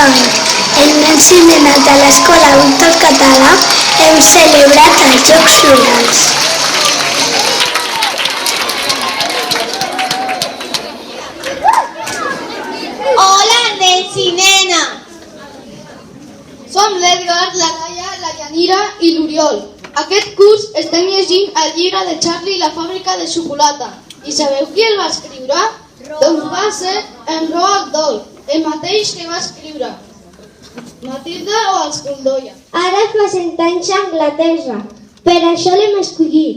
Efectivament, el mes cimenat a l'Escola Víctor Català hem celebrat els Jocs Florals. Hola, nens i nenes! Som l'Edgar, la Laia, la Yanira i l'Oriol. Aquest curs estem llegint el llibre de Charlie i la fàbrica de xocolata. I sabeu qui el va escriure? Doncs va ser en Roald Dahl, el mateix que va escriure Matilda o els Goldoia. Ara fa 100 anys a Anglaterra, per això l'hem escollit.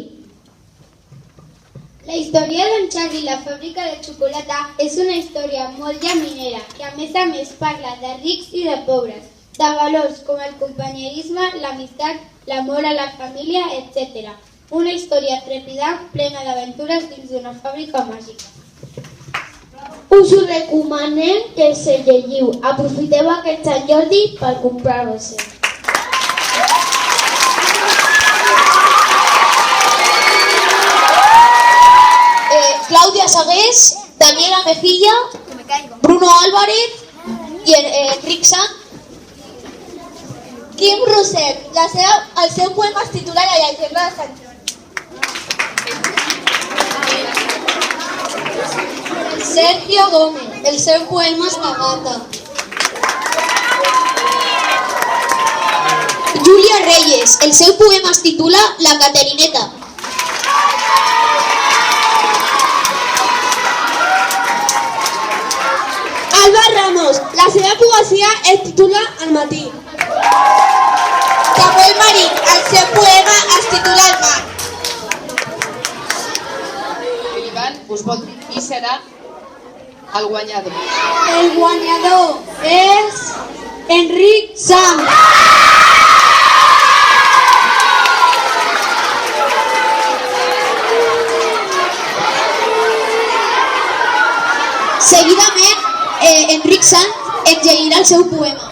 La història d'en Charlie i la fàbrica de xocolata és una història molt llaminera que a més parla de rics i de pobres, de valors com el companyerisme, l'amistat, l'amor a la família, etc. Una història trepidant, plena d'aventures dins d'una fàbrica màgica. Us ho recomanem que se llegiu. Aprofiteu aquest Sant Jordi per comprar-vos-ho. Claudia Sagués, Daniela Mejilla, Bruno Álvarez i Enric Sant. Quim Roset, el seu poema es titula La llegenda de Sant Joan. Sergio Gómez, el seu poema és La gata. Júlia Reyes, el seu poema es titula La Caterineta. Alba Ramos, la seva poesia es titula El matí. Samuel Marín, el seu poema es titula El mar. Ivan us pot dir qui serà el guanyador. El guanyador és Enric Sant. Seguidament, Enric Sant ens llegirà el seu poema.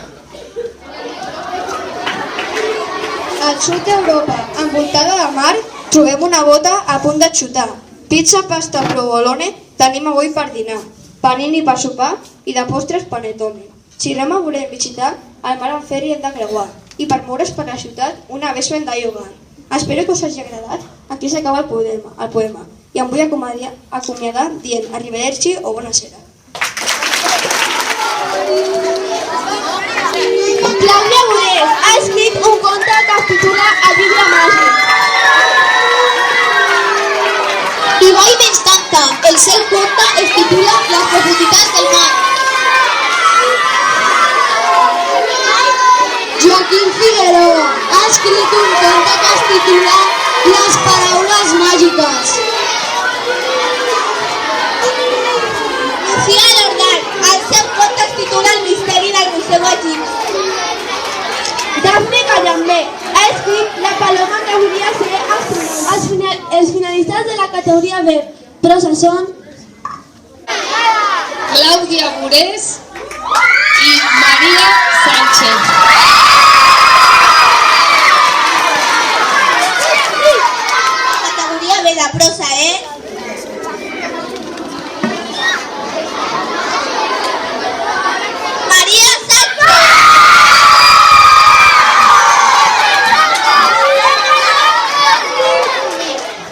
Al sud d'Europa, envoltada de mar, trobem una bota a punt de xutar. Pizza, pasta, provolone, tenim avui per dinar. Panini per sopar i de postres panettone. Si Roma volem visitar, el mar en ferri hem de creuar. I per moure's per la ciutat, una vez hem de llogar. Espero que us hagi agradat. Aquí s'acaba el poema. I em vull acomiadar dient arrivederci o buonasera. Clàudia Morés ha escrit un conte que es titula El llibre màgic. Ibai Menscanta, el seu conte es titula Les profunditats del mar. Joaquim Figueroa ha escrit un conte que es titula Les paraules màgiques. Lucía Lordal, el seu conte es titula El misteri del Museu Egipci. Dafne Callambé ha escrit La paloma que volia ser astronauta. Els finalistes de la categoria B prosa són Clàudia Morés i Maria Sánchez. categoria B de prosa, Maria Sánchez.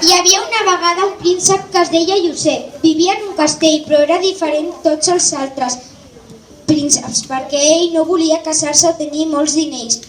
Hi havia una vegada un príncep que es deia Josep. Vivia en un castell, però era diferent de tots els altres prínceps, perquè ell no volia casar-se o tenir molts diners.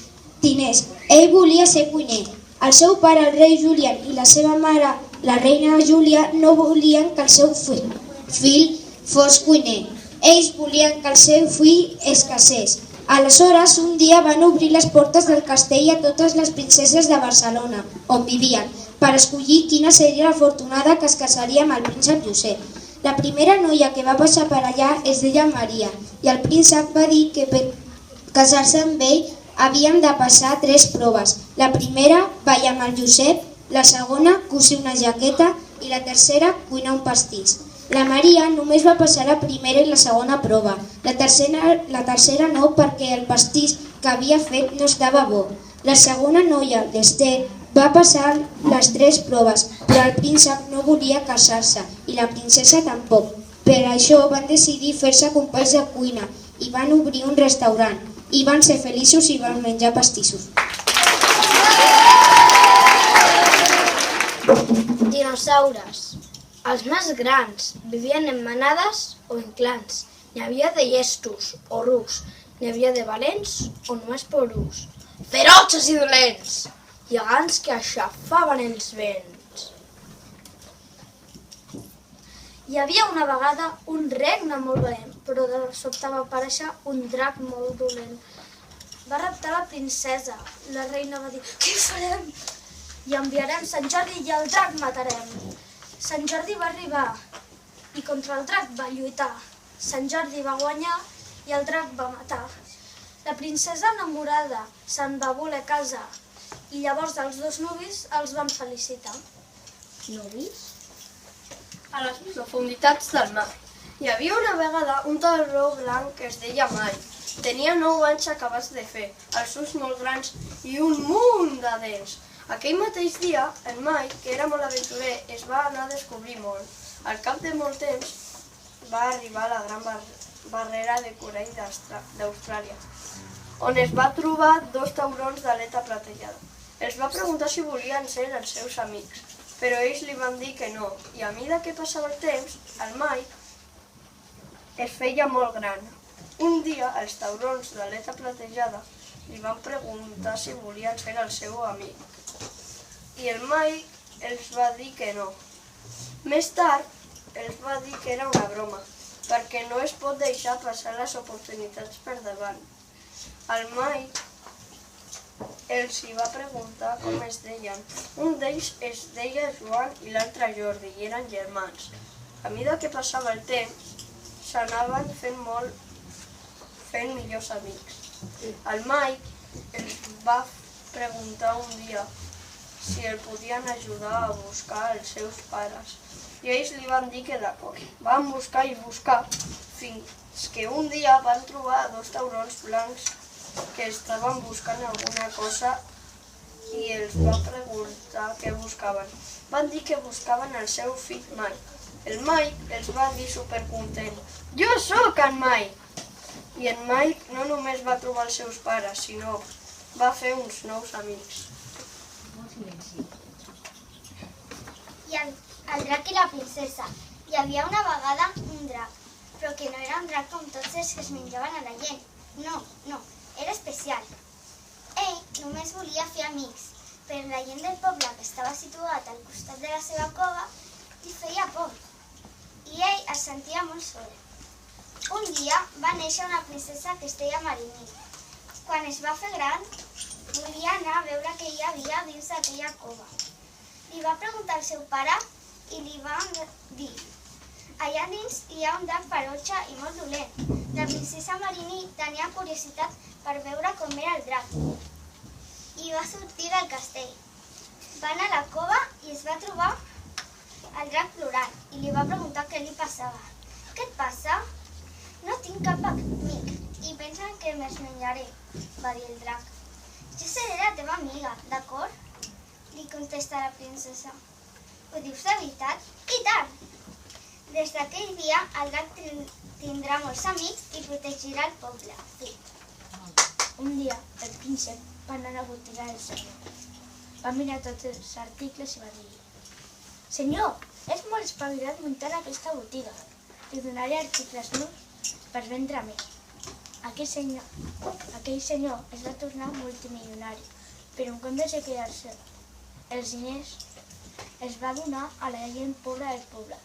Ell volia ser cuiner. El seu pare, el rei Julian, i la seva mare, la reina Júlia, no volien que el seu fill fos cuiner. Ells volien que el seu fill es casés. Aleshores, un dia van obrir les portes del castell a totes les princeses de Barcelona, on vivien, per escollir quina seria l'afortunada que es casaria amb el príncep Josep. La primera noia que va passar per allà es deia Maria, i el príncep va dir que per casar-se amb ell havíem de passar 3 proves. La primera, ballar amb el Josep, la segona, cosir una jaqueta i la tercera, cuinar un pastís. La Maria només va passar la primera i la segona prova. La tercera no, perquè el pastís que havia fet no estava bo. La segona noia, l'Ester, va passar les 3 proves, però el príncep no volia casar-se i la princesa tampoc. Per això van decidir fer-se companys de cuina i van obrir un restaurant. I van ser feliços i van menjar pastissos. Dinosaures. Els més grans vivien en manades o en clans. N'hi havia de llestos o rucs. N'hi havia de valents o només porucs. Feroces i dolents. Gegants que aixafaven els vents. Hi havia una vegada un regne molt valent, però de sobte va aparèixer un drac molt dolent. Va raptar la princesa. La reina va dir: «Què farem? I enviarem Sant Jordi i el drac matarem». Sant Jordi va arribar i contra el drac va lluitar. Sant Jordi va guanyar i el drac va matar. La princesa enamorada se'n va voler casar i llavors els dos nuvis els van felicitar. Nuvis? A les profunditats del mar. Hi havia una vegada un tauró blanc que es deia Mai. Tenia 9 anys acabats de fer, els ulls molt grans i un munt de dents. Aquell mateix dia, en Mai, que era molt aventurer, es va anar a descobrir molt. Al cap de molt temps va arribar a la gran barrera de corall d'Austràlia, on es va trobar 2 taurons d'aleta platejada. Els va preguntar si volien ser els seus amics, però ells li van dir que no, i a mesura que passava el temps, el Mai es feia molt gran. Un dia, els taurons d'aleta platejada li van preguntar si volien ser el seu amic, i el Mai els va dir que no. Més tard, els va dir que era una broma, perquè no es pot deixar passar les oportunitats per davant. El Mai els hi va preguntar com es deien. Un d'ells es deia Joan i l'altre Jordi, i eren germans. A mesura que passava el temps, s'anaven fent millors amics. El Mai els va preguntar un dia si el podien ajudar a buscar els seus pares, i ells li van dir que d'acord. Van buscar i buscar, fins que un dia van trobar 2 taurons blancs que estaven buscant alguna cosa i els va preguntar què buscaven. Van dir que buscaven el seu fill Mai. El Mai els va dir supercontent: «Jo sóc en Mai!» I en Mai no només va trobar els seus pares, sinó va fer uns nous amics. I el drac i la princesa. Hi havia una vegada un drac, però que no era un drac com tots els que es menjaven a la gent. No, era especial. Ell només volia fer amics, però la gent del poble que estava situat al costat de la seva cova li feia por, i ell es sentia molt sol. Un dia va néixer una princesa que es deia Marini. Quan es va fer gran, volia anar a veure què hi havia dins d'aquella cova. Li va preguntar al seu pare i li van dir: «Allà dins hi ha un drac ferotge i molt dolent». La princesa Marini tenia curiositat per veure com era el drac i va sortir del castell. Va anar a la cova i es va trobar el drac plorant i li va preguntar què li passava. «Què et passa?» «No tinc cap amic i pensen que me'ls menjaré», va dir el drac. «Jo seré la teva amiga, d'acord?», li contesta la princesa. «Ho dius de veritat?» «I tant! Des d'aquell dia el drac tindrà molts amics i protegirà el poble». Sí. Un dia, el príncep va anar a la botiga del senyor. Va mirar tots els articles i va dir: «Senyor, és molt espavilat muntar aquesta botiga. Li donaré articles nous per vendre més». Aquell senyor es va tornar multimilionari, però en comptes de quedar-se els diners, els va donar a la gent pobra del poble.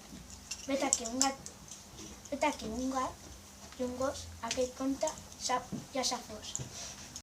Vet aquí un gat i un gos, aquell conte ja s'ha fos.